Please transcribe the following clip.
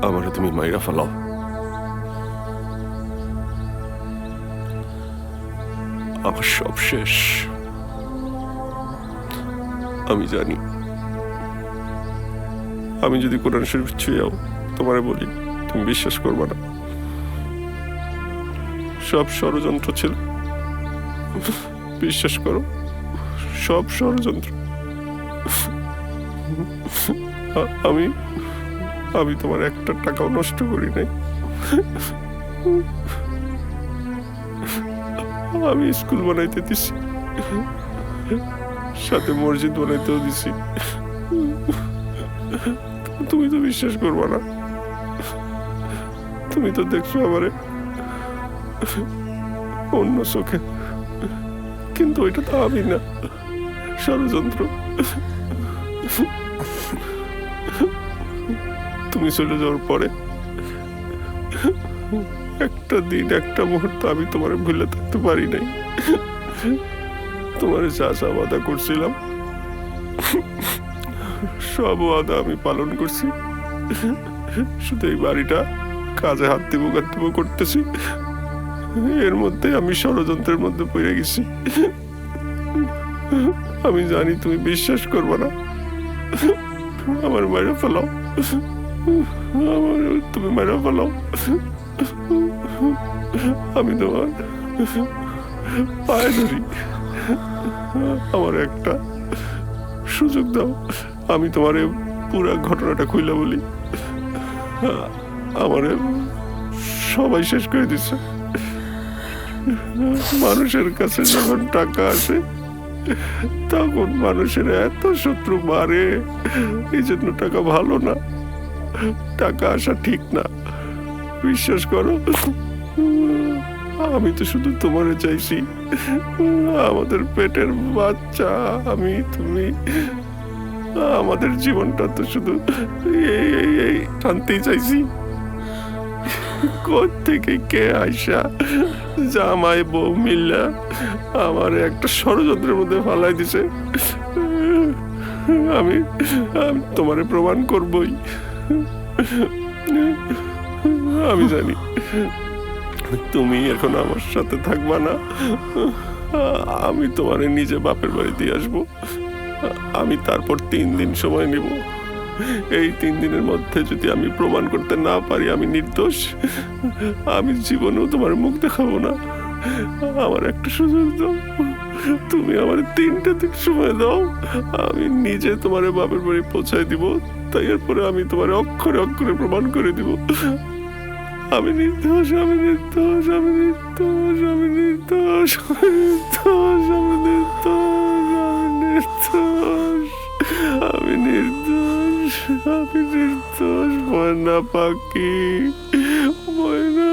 আমারে তুমি মাইরা ফেলাও, আমার সব শেষ। আমি জানি আমি যদি কোরআন শরীফ ছুঁয়েও তোমারে বলি, তুমি বিশ্বাস করবে না। সব ষড়যন্ত্র ছিল, বিশ্বাস করো, সব ষড়যন্ত্র। আমি আমি তোমার একটা টাকাও নষ্ট করি নাই। আমি স্কুল বানাইতে দিছি, সাথে মসজিদ বানাইতেও দিছি। তুমি তো বিশ্বাস করবা না, তুমি তো দেখছো আমারে অন্য চোখে, কিন্তু ওইটা তো আমি না, ষড়যন্ত্র। তুমি চলে যাওয়ার পরে একটা দিন, একটা মুহূর্ত আমি তোমার ভুলে থাকতে পারি নাই। তোমার যা যা ওয়াদা করছিলাম, সব ওয়াদা আমি পালন করছি। শুধু এই বাড়িটা কাজে হাত দিব করতেছি, এর মধ্যে আমি ষড়যন্ত্রের মধ্যে পড়ে গেছি। আমি জানি তুমি বিশ্বাস করবে না, আমার মেরে ফেলাও, তুমি মেরে ফেলাও। আমি তোমার পায়ে ধরি, আমার একটা সুযোগ দাও। আমি তোমার পুরা ঘটনাটা খুইলা বলি। আমারে সবাই শেষ করে দিচ্ছে। মানুষের কাছে যখন টাকা আসে, তখন মানুষের এত শত্রু মারে। এই জন্য টাকা ভালো না, টাকা আসা ঠিক না। বিশ্বাস করো, আমি তো শুধু তোমারে চাইছি, আমাদের পেটের বাচ্চা, আমি তুমি, আমাদের জীবনটা তো শুধু এই শান্তি চাইছি। কোত্থেকে কে আইসা জামাই বউ মিল্লা আমার একটা ষড়যন্ত্রের মধ্যে ফালাই দিছে। আমি তোমারে প্রমাণ করবই। আমি জানি তুমি এখন আমার সাথে থাকবা না, আমি তোমারে নিজে বাপের বাড়ি দিয়ে আসবো। আমি তারপর 3 দিন সময় নিব। এই 3 দিনের মধ্যে যদি আমি প্রমাণ করতে না পারি আমি নির্দোষ, আমি জীবনেও তোমার মুখ দেখাবো না। আমার একটা সুযোগ দাও, তুমি আমার 3টা দিন সময় দাও, আমি নিজে তোমার বাপের বাড়ি পৌঁছায় দিব। তাই এরপরে আমি তোমার অক্ষরে অক্ষরে প্রমাণ করে দিব আমি নির্দোষ, আমি নির্দোষ, আমি নির্দোষ, আমি নির্দোষ, আমি নির্দোষ, আমি নির্দোষ, আমি নির্দোষ, আমি নির্দোষ। ময়না পাখি, ময়না।